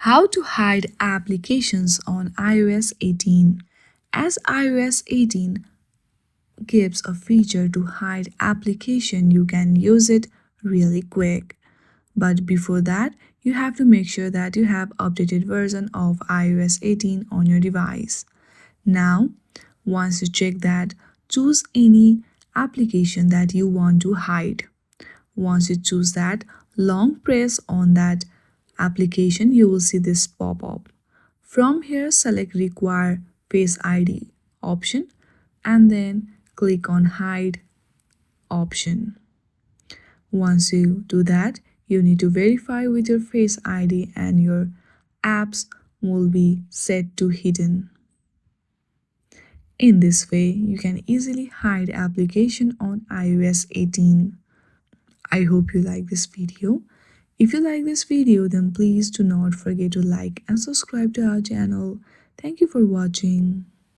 How to hide applications on iOS 18. As iOS 18 gives a feature to hide application, you can use it really quick. But before that, you have to make sure that you have updated version of iOS 18 on your device. Now, once you check that, choose any application that you want to hide. Once you choose that, long press on that application, you will see this pop-up. From here, select Require Face ID option and then click on Hide option. Once you do that, you need to verify with your Face ID and your apps will be set to hidden. In this way, you can easily hide application on iOS 18. I hope you like this video. If you like this video, then please do not forget to like and subscribe to our channel. Thank you for watching.